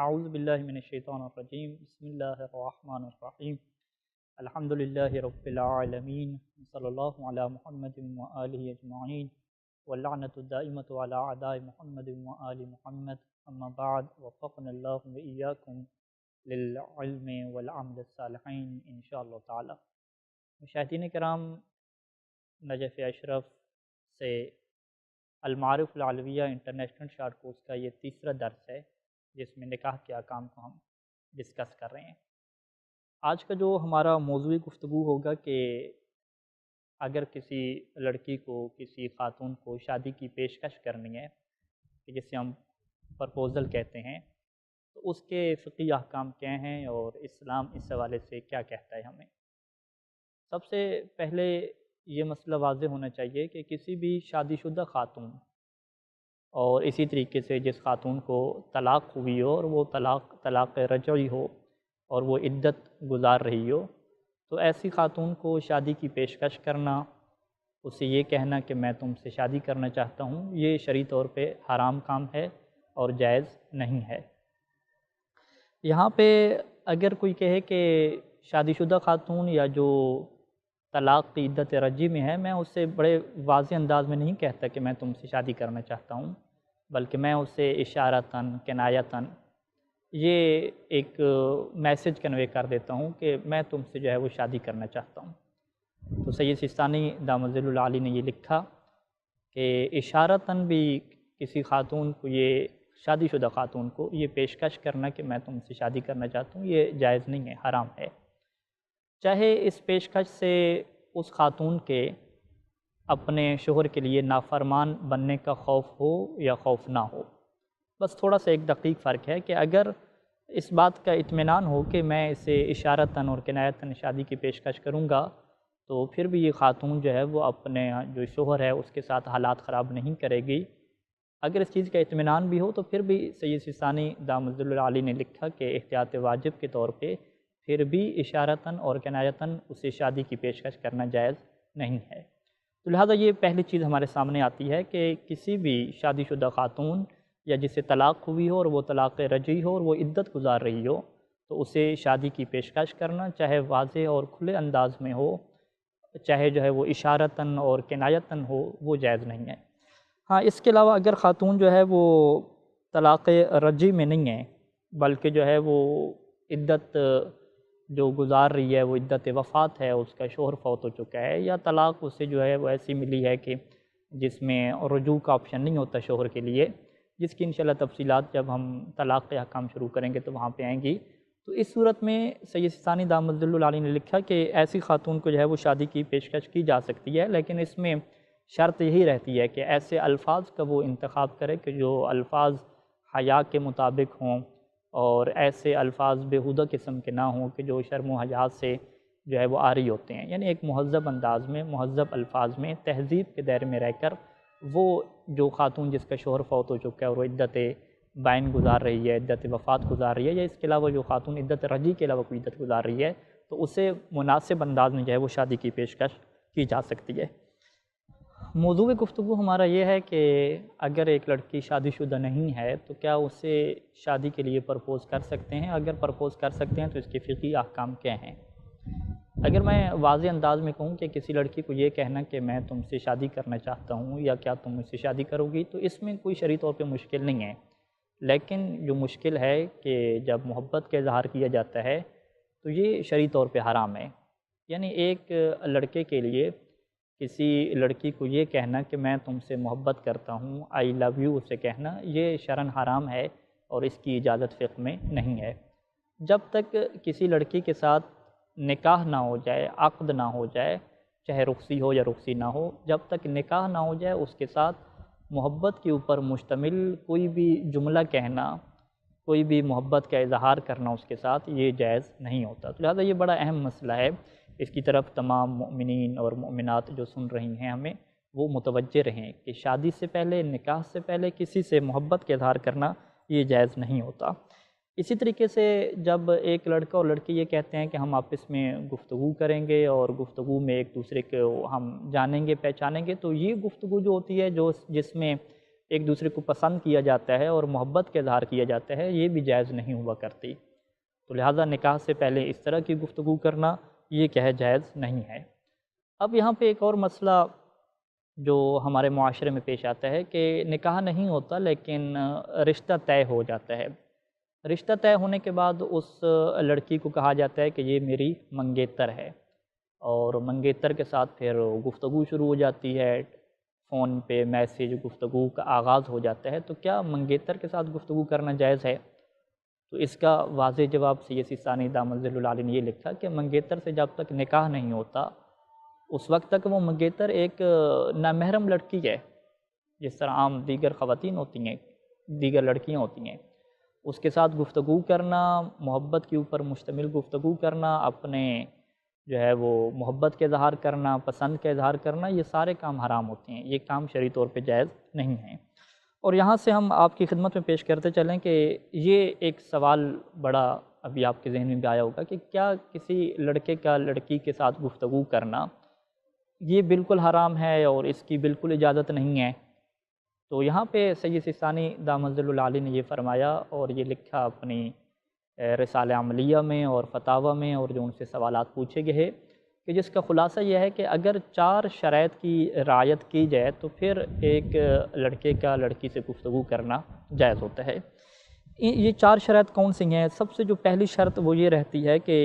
اعوذ باللہ من الشیطان الرجیم بسم اللہ الرحمن الرحیم الحمدللہ رب العالمین صلی اللہ علی محمد وآلہ اجمعین واللعنۃ الدائمۃ علی اعداء محمد وآل محمد اما بعد وفقنا اللہ وإیاکم للعلم والعمل الصالحین انشاءاللہ تعالی۔ مشاہدین کرام، نجف اشرف سے المعارف العلویہ انٹرنیشنل شارٹ کورس کا یہ تیسرا درس ہے جس میں نکاح کے احکام کو ہم ڈسکس کر رہے ہیں۔ آج کا جو ہمارا موضوعی گفتگو ہوگا کہ اگر کسی لڑکی کو، کسی خاتون کو شادی کی پیشکش کرنی ہے کہ جسے ہم پرپوزل کہتے ہیں، تو اس کے فقہی احکام کیا ہیں اور اسلام اس حوالے سے کیا کہتا ہے ہمیں۔ سب سے پہلے یہ مسئلہ واضح ہونا چاہیے کہ کسی بھی شادی شدہ خاتون اور اسی طریقے سے جس خاتون کو طلاق ہوئی ہو اور وہ طلاق رجعی ہو اور وہ عدت گزار رہی ہو، تو ایسی خاتون کو شادی کی پیشکش کرنا، اسے یہ کہنا کہ میں تم سے شادی کرنا چاہتا ہوں، یہ شرعی طور پہ حرام کام ہے اور جائز نہیں ہے۔ یہاں پہ اگر کوئی کہے کہ شادی شدہ خاتون یا جو طلاق کی عدت رجعی میں ہے، میں اس سے بڑے واضح انداز میں نہیں کہتا کہ میں تم سے شادی کرنا چاہتا ہوں، بلکہ میں اسے اشارتاً، کنایتاً یہ ایک میسج کنوے کر دیتا ہوں کہ میں تم سے جو ہے وہ شادی کرنا چاہتا ہوں۔ تو سید سیستانی دامت ظل العالی نے یہ لکھا کہ اشارتاً بھی کسی خاتون کو، یہ شادی شدہ خاتون کو یہ پیشکش کرنا کہ میں تم سے شادی کرنا چاہتا ہوں، یہ جائز نہیں ہے، حرام ہے، چاہے اس پیشکش سے اس خاتون کے اپنے شوہر کے لیے نافرمان بننے کا خوف ہو یا خوف نہ ہو۔ بس تھوڑا سا ایک دقیق فرق ہے کہ اگر اس بات کا اطمینان ہو کہ میں اسے اشارتاً اور کنایتاً شادی کی پیشکش کروں گا، تو پھر بھی یہ خاتون جو ہے وہ اپنے جو شوہر ہے اس کے ساتھ حالات خراب نہیں کرے گی۔ اگر اس چیز کا اطمینان بھی ہو تو پھر بھی سید سیستانی دامت ظل العالی نے لکھا کہ احتیاط واجب کے طور پہ پھر بھی اشارتاً اور کنایتاً اسے شادی کی پیشکش کرنا جائز نہیں ہے۔ تو لہٰذا یہ پہلی چیز ہمارے سامنے آتی ہے کہ کسی بھی شادی شدہ خاتون یا جسے طلاق ہوئی ہو اور وہ طلاق رجعی ہو اور وہ عدت گزار رہی ہو، تو اسے شادی کی پیشکش کرنا چاہے واضح اور کھلے انداز میں ہو، چاہے جو ہے وہ اشارتاً اور کنایتاً ہو، وہ جائز نہیں ہے۔ ہاں، اس کے علاوہ اگر خاتون جو ہے وہ طلاق رجعی میں نہیں ہے بلکہ جو ہے وہ عدت جو گزار رہی ہے وہ عدت وفات ہے، اس کا شوہر فوت ہو چکا ہے، یا طلاق اسے جو ہے وہ ایسی ملی ہے کہ جس میں رجوع کا آپشن نہیں ہوتا شوہر کے لیے، جس کی انشاءاللہ تفصیلات جب ہم طلاق کے احکام شروع کریں گے تو وہاں پہ آئیں گی۔ تو اس صورت میں سید سیستانی دامت ظل العالی نے لکھا کہ ایسی خاتون کو جو ہے وہ شادی کی پیشکش کی جا سکتی ہے، لیکن اس میں شرط یہی رہتی ہے کہ ایسے الفاظ کا وہ انتخاب کرے کہ جو الفاظ حیا کے مطابق ہوں اور ایسے الفاظ بیہودہ قسم کے نہ ہوں کہ جو شرم و حیا سے جو ہے وہ عاری ہوتے ہیں، یعنی ایک مہذب انداز میں، مہذب الفاظ میں، تہذیب کے دائرے میں رہ کر وہ جو خاتون جس کا شوہر فوت ہو چکا ہے اور وہ عدت بائن گزار رہی ہے، عدت وفات گزار رہی ہے، یا اس کے علاوہ جو خاتون عدت رجعی کے علاوہ کوئی عدت گزار رہی ہے، تو اسے مناسب انداز میں جو ہے وہ شادی کی پیشکش کی جا سکتی ہے۔ موضوع گفتگو ہمارا یہ ہے کہ اگر ایک لڑکی شادی شدہ نہیں ہے تو کیا اسے شادی کے لیے پرپوز کر سکتے ہیں؟ اگر پرپوز کر سکتے ہیں تو اس کے فقہی احکام کیا ہیں؟ اگر میں واضح انداز میں کہوں کہ کسی لڑکی کو یہ کہنا کہ میں تم سے شادی کرنا چاہتا ہوں یا کیا تم مجھ سے شادی کرو گی، تو اس میں کوئی شرعی طور پہ مشکل نہیں ہے، لیکن جو مشکل ہے کہ جب محبت کا اظہار کیا جاتا ہے تو یہ شرعی طور پہ حرام ہے۔ یعنی ایک لڑکے کے لیے کسی لڑکی کو یہ کہنا کہ میں تم سے محبت کرتا ہوں، آئی لو یو، اسے کہنا، یہ شرعاً حرام ہے اور اس کی اجازت فقہ میں نہیں ہے۔ جب تک کسی لڑکی کے ساتھ نکاح نہ ہو جائے، عقد نہ ہو جائے، چاہے رخصی ہو یا رخصی نہ ہو، جب تک نکاح نہ ہو جائے اس کے ساتھ محبت کے اوپر مشتمل کوئی بھی جملہ کہنا، کوئی بھی محبت کا اظہار کرنا اس کے ساتھ، یہ جائز نہیں ہوتا۔ تو لہٰذا یہ بڑا اہم مسئلہ ہے، اس کی طرف تمام مؤمنین اور مؤمنات جو سن رہی ہیں ہمیں وہ متوجہ رہیں کہ شادی سے پہلے، نکاح سے پہلے کسی سے محبت کا اظہار کرنا یہ جائز نہیں ہوتا۔ اسی طریقے سے جب ایک لڑکا اور لڑکی یہ کہتے ہیں کہ ہم آپس میں گفتگو کریں گے اور گفتگو میں ایک دوسرے کو ہم جانیں گے، پہچانیں گے، تو یہ گفتگو جو ہوتی ہے جس میں ایک دوسرے کو پسند کیا جاتا ہے اور محبت کا اظہار کیا جاتا ہے، یہ بھی جائز نہیں ہوا کرتی۔ تو لہٰذا نکاح سے پہلے اس طرح کی گفتگو کرنا یہ کیا ہے، جائز نہیں ہے۔ اب یہاں پہ ایک اور مسئلہ جو ہمارے معاشرے میں پیش آتا ہے کہ نکاح نہیں ہوتا لیکن رشتہ طے ہو جاتا ہے۔ رشتہ طے ہونے کے بعد اس لڑکی کو کہا جاتا ہے کہ یہ میری منگیتر ہے، اور منگیتر کے ساتھ پھر گفتگو شروع ہو جاتی ہے، فون پہ میسیج گفتگو کا آغاز ہو جاتا ہے۔ تو کیا منگیتر کے ساتھ گفتگو کرنا جائز ہے؟ تو اس کا واضح جواب سید ثانی دامت ظل العالی نے یہ لکھا کہ منگیتر سے جب تک نکاح نہیں ہوتا اس وقت تک وہ منگیتر ایک نامحرم لڑکی ہے، جس طرح عام دیگر خواتین ہوتی ہیں، دیگر لڑکیاں ہوتی ہیں۔ اس کے ساتھ گفتگو کرنا، محبت کے اوپر مشتمل گفتگو کرنا، اپنے جو ہے وہ محبت کا اظہار کرنا، پسند کا اظہار کرنا، یہ سارے کام حرام ہوتے ہیں، یہ کام شرعی طور پہ جائز نہیں ہیں۔ اور یہاں سے ہم آپ کی خدمت میں پیش کرتے چلیں کہ یہ ایک سوال بڑا ابھی آپ کے ذہن میں بھی آیا ہوگا کہ کیا کسی لڑکے کا لڑکی کے ساتھ گفتگو کرنا یہ بالکل حرام ہے اور اس کی بالکل اجازت نہیں ہے؟ تو یہاں پہ سید ثانی دامت ظل العالی نے یہ فرمایا اور یہ لکھا اپنی رسالہ عملیہ میں اور فتاویٰ میں، اور جو ان سے سوالات پوچھے گئے، کہ جس کا خلاصہ یہ ہے کہ اگر 4 شرائط کی رعایت کی جائے تو پھر ایک لڑکے کا لڑکی سے گفتگو کرنا جائز ہوتا ہے۔ یہ 4 شرائط کون سی ہیں؟ سب سے جو پہلی شرط وہ یہ رہتی ہے کہ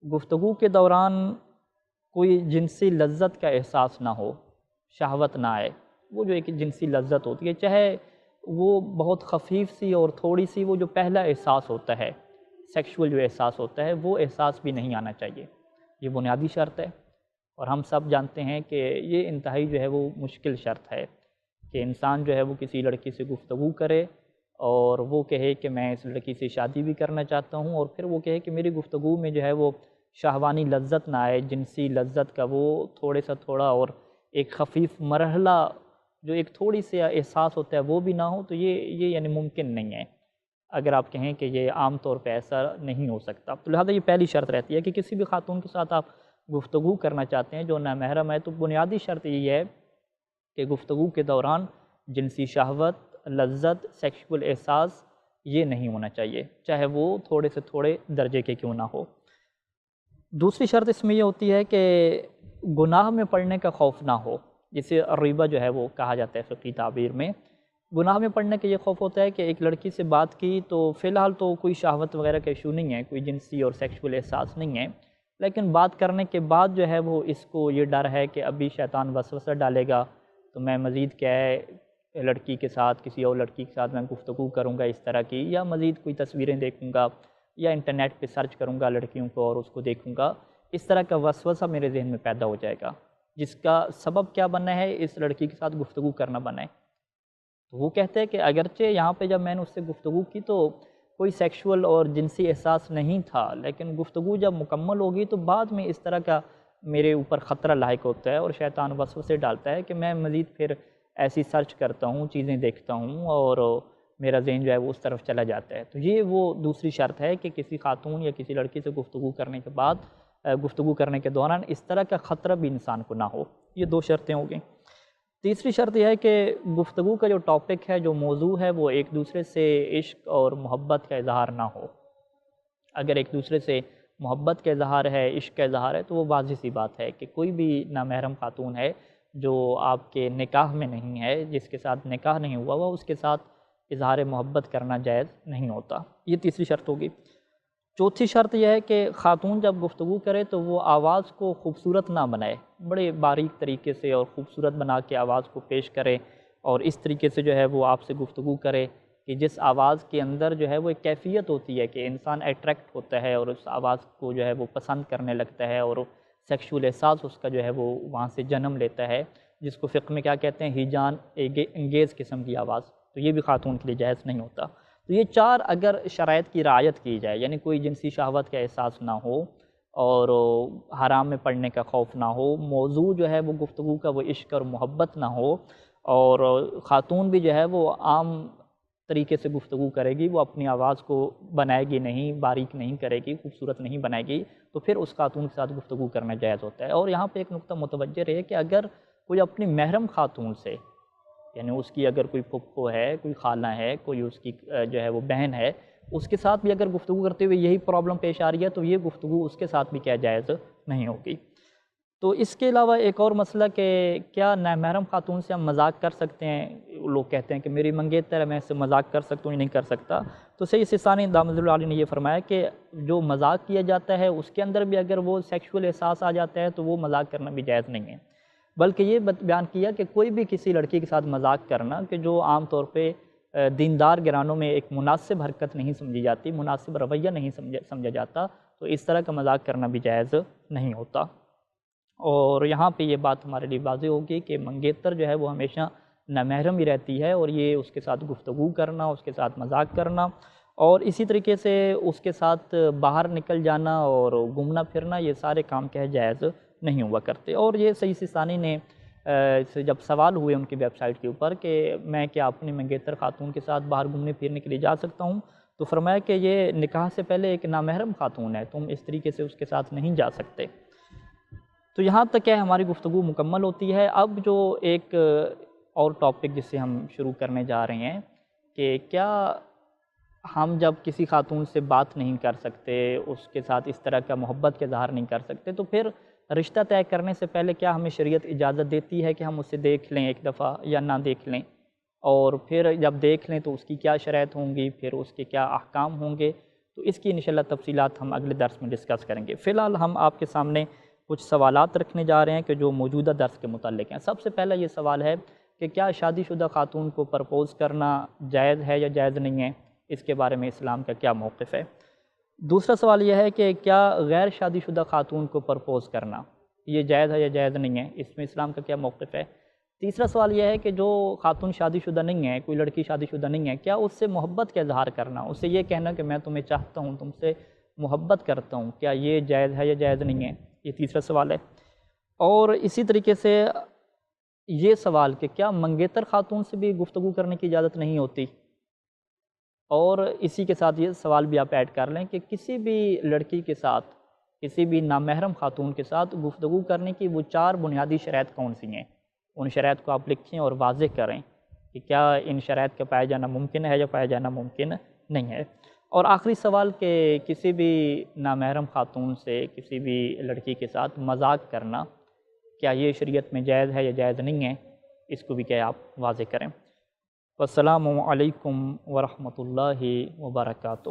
گفتگو کے دوران کوئی جنسی لذت کا احساس نہ ہو، شہوت نہ آئے۔ وہ جو ایک جنسی لذت ہوتی ہے، چاہے وہ بہت خفیف سی اور تھوڑی سی، وہ جو پہلا احساس ہوتا ہے، سیکشول جو احساس ہوتا ہے، وہ احساس بھی نہیں آنا چاہیے۔ یہ بنیادی شرط ہے، اور ہم سب جانتے ہیں کہ یہ انتہائی جو ہے وہ مشکل شرط ہے کہ انسان جو ہے وہ کسی لڑکی سے گفتگو کرے اور وہ کہے کہ میں اس لڑکی سے شادی بھی کرنا چاہتا ہوں، اور پھر وہ کہے کہ میری گفتگو میں جو ہے وہ شہوانی لذت نہ آئے، جنسی لذت کا وہ تھوڑے سا تھوڑا اور ایک خفیف مرحلہ جو ایک تھوڑی سی احساس ہوتا ہے وہ بھی نہ ہو، تو یہ یعنی ممکن نہیں ہے۔ اگر آپ کہیں کہ یہ عام طور پہ ایسا نہیں ہو سکتا، تو لہٰذا یہ پہلی شرط رہتی ہے کہ کسی بھی خاتون کے ساتھ آپ گفتگو کرنا چاہتے ہیں جو نامحرم ہے، تو بنیادی شرط یہ ہے کہ گفتگو کے دوران جنسی شہوت، لذت، سیکشول احساس یہ نہیں ہونا چاہیے، چاہے وہ تھوڑے سے تھوڑے درجے کے کیوں نہ ہو۔ دوسری شرط اس میں یہ ہوتی ہے کہ گناہ میں پڑنے کا خوف نہ ہو، جسے ریبہ جو ہے وہ کہا جاتا ہے فقہی تعبیر میں۔ گناہ میں پڑنے کا یہ خوف ہوتا ہے کہ ایک لڑکی سے بات کی تو فی الحال تو کوئی شہوت وغیرہ کا ایشو نہیں ہے، کوئی جنسی اور سیکشول احساس نہیں ہے، لیکن بات کرنے کے بعد جو ہے وہ اس کو یہ ڈر ہے کہ ابھی شیطان وسوسہ ڈالے گا، تو میں مزید کیا ہے لڑکی کے ساتھ، کسی اور لڑکی کے ساتھ میں گفتگو کروں گا اس طرح کی، یا مزید کوئی تصویریں دیکھوں گا، یا انٹرنیٹ پہ سرچ کروں گا لڑکیوں کو اور اس کو دیکھوں گا، اس طرح کا وسوسہ میرے ذہن میں پیدا ہو جائے گا، جس کا سبب کیا بننا ہے، اس لڑکی کے ساتھ گفتگو کرنا بنا ہے۔ تو وہ کہتے ہیں کہ اگرچہ یہاں پہ جب میں نے اس سے گفتگو کی تو کوئی سیکشول اور جنسی احساس نہیں تھا، لیکن گفتگو جب مکمل ہوگی تو بعد میں اس طرح کا میرے اوپر خطرہ لاحق ہوتا ہے اور شیطان وسوسے ڈالتا ہے کہ میں مزید پھر ایسی سرچ کرتا ہوں، چیزیں دیکھتا ہوں، اور میرا ذہن جو ہے وہ اس طرف چلا جاتا ہے۔ تو یہ وہ دوسری شرط ہے کہ کسی خاتون یا کسی لڑکی سے گفتگو کرنے کے بعد، گفتگو کرنے کے دوران اس طرح کا خطرہ بھی انسان کو نہ ہو۔ یہ 2 شرطیں ہو گئیں۔ تیسری شرط یہ ہے کہ گفتگو کا جو ٹاپک ہے، جو موضوع ہے، وہ ایک دوسرے سے عشق اور محبت کا اظہار نہ ہو۔ اگر ایک دوسرے سے محبت کا اظہار ہے، عشق کا اظہار ہے، تو وہ واضح سی بات ہے کہ کوئی بھی نامحرم خاتون ہے جو آپ کے نکاح میں نہیں ہے، جس کے ساتھ نکاح نہیں ہوا ہوا، اس کے ساتھ اظہار محبت کرنا جائز نہیں ہوتا۔ یہ تیسری شرط ہوگی۔ چوتھی شرط یہ ہے کہ خاتون جب گفتگو کرے تو وہ آواز کو خوبصورت نہ بنائے، بڑے باریک طریقے سے اور خوبصورت بنا کے آواز کو پیش کرے، اور اس طریقے سے جو ہے وہ آپ سے گفتگو کرے کہ جس آواز کے اندر جو ہے وہ ایک کیفیت ہوتی ہے کہ انسان اٹریکٹ ہوتا ہے اور اس آواز کو جو ہے وہ پسند کرنے لگتا ہے، اور سیکشول احساس اس کا جو ہے وہ وہاں سے جنم لیتا ہے، جس کو فقہ میں کیا کہتے ہیں، ہیجان انگیز قسم کی آواز۔ تو یہ بھی خاتون کے لیے جائز نہیں ہوتا۔ تو یہ 4 اگر شرائط کی رعایت کی جائے، یعنی کوئی جنسی شہوت کا احساس نہ ہو، اور حرام میں پڑنے کا خوف نہ ہو، موضوع جو ہے وہ گفتگو کا وہ عشق اور محبت نہ ہو، اور خاتون بھی جو ہے وہ عام طریقے سے گفتگو کرے گی، وہ اپنی آواز کو بنائے گی نہیں، باریک نہیں کرے گی، خوبصورت نہیں بنائے گی، تو پھر اس خاتون کے ساتھ گفتگو کرنا جائز ہوتا ہے۔ اور یہاں پہ ایک نقطہ متوجہ رہے کہ اگر کوئی اپنی محرم خاتون سے یعنی اس کی اگر کوئی پھپھو ہے، کوئی خالہ ہے، کوئی اس کی جو ہے وہ بہن ہے، اس کے ساتھ بھی اگر گفتگو کرتے ہوئے یہی پرابلم پیش آ رہی ہے تو یہ گفتگو اس کے ساتھ بھی کیا جائز نہیں ہوگی۔ تو اس کے علاوہ ایک اور مسئلہ کہ کیا نامحرم خاتون سے ہم مذاق کر سکتے ہیں؟ لوگ کہتے ہیں کہ میری منگیتر ہے، میں اس سے مذاق کر سکتا ہوں یا نہیں کر سکتا۔ تو سید سیستانی دامت العالی نے یہ فرمایا کہ جو مذاق کیا جاتا ہے اس کے اندر بھی اگر وہ سیکشول احساس آ جاتا ہے تو وہ مذاق کرنا بھی جائز نہیں ہے، بلکہ یہ بیان کیا کہ کوئی بھی کسی لڑکی کے ساتھ مذاق کرنا کہ جو عام طور پہ دیندار گھرانوں میں ایک مناسب حرکت نہیں سمجھی جاتی، مناسب رویہ نہیں سمجھا جاتا، تو اس طرح کا مذاق کرنا بھی جائز نہیں ہوتا۔ اور یہاں پہ یہ بات ہمارے لیے واضح ہوگی کہ منگیتر جو ہے وہ ہمیشہ نامحرم ہی رہتی ہے، اور یہ اس کے ساتھ گفتگو کرنا، اس کے ساتھ مذاق کرنا، اور اسی طریقے سے اس کے ساتھ باہر نکل جانا اور گھومنا پھرنا، یہ سارے کام کہے جائز نہیں ہوا کرتے۔ اور یہ سید سیستانی نے جب سوال ہوئے ان کی ویب سائٹ کے اوپر کہ میں کیا اپنی منگیتر خاتون کے ساتھ باہر گھومنے پھرنے کے لیے جا سکتا ہوں، تو فرمایا کہ یہ نکاح سے پہلے ایک نامحرم خاتون ہے، تم اس طریقے سے اس کے ساتھ نہیں جا سکتے۔ تو یہاں تک کہ ہماری گفتگو مکمل ہوتی ہے۔ اب جو ایک اور ٹاپک جس سے ہم شروع کرنے جا رہے ہیں کہ کیا ہم جب کسی خاتون سے بات نہیں کر سکتے، اس کے ساتھ اس طرح کا محبت کا اظہار نہیں کر سکتے، تو پھر رشتہ طے کرنے سے پہلے کیا ہمیں شریعت اجازت دیتی ہے کہ ہم اسے دیکھ لیں ایک دفعہ یا نہ دیکھ لیں؟ اور پھر جب دیکھ لیں تو اس کی کیا شرائط ہوں گی، پھر اس کے کیا احکام ہوں گے؟ تو اس کی انشاءاللہ تفصیلات ہم اگلے درس میں ڈسکس کریں گے۔ فی الحال ہم آپ کے سامنے کچھ سوالات رکھنے جا رہے ہیں کہ جو موجودہ درس کے متعلق ہیں۔ سب سے پہلا یہ سوال ہے کہ کیا شادی شدہ خاتون کو پرپوز کرنا جائز ہے یا جائز نہیں ہے؟ اس کے بارے میں اسلام کا کیا موقف ہے؟ دوسرا سوال یہ ہے کہ کیا غیر شادی شدہ خاتون کو پرپوز کرنا یہ جائز ہے یا جائز نہیں ہے؟ اس میں اسلام کا کیا موقف ہے؟ تیسرا سوال یہ ہے کہ جو خاتون شادی شدہ نہیں ہے، کوئی لڑکی شادی شدہ نہیں ہے، کیا اس سے محبت کا اظہار کرنا، اس سے یہ کہنا کہ میں تمہیں چاہتا ہوں، تم سے محبت کرتا ہوں، کیا یہ جائز ہے یا جائز نہیں ہے؟ یہ تیسرا سوال ہے۔ اور اسی طریقے سے یہ سوال کہ کیا منگیتر خاتون سے بھی گفتگو کرنے کی اجازت نہیں ہوتی؟ اور اسی کے ساتھ یہ سوال بھی آپ ایڈ کر لیں کہ کسی بھی لڑکی کے ساتھ، کسی بھی نامحرم خاتون کے ساتھ گفتگو کرنے کی وہ 4 بنیادی شرائط کون سی ہیں؟ ان شرائط کو آپ لکھیں اور واضح کریں کہ کیا ان شرائط کا پایا جانا ممکن ہے یا پایا جانا ممکن نہیں ہے۔ اور آخری سوال کہ کسی بھی نامحرم خاتون سے، کسی بھی لڑکی کے ساتھ مذاق کرنا، کیا یہ شریعت میں جائز ہے یا جائز نہیں ہے؟ اس کو بھی کیا آپ واضح کریں۔ والسلام علیکم ورحمۃ اللہ وبرکاتہ۔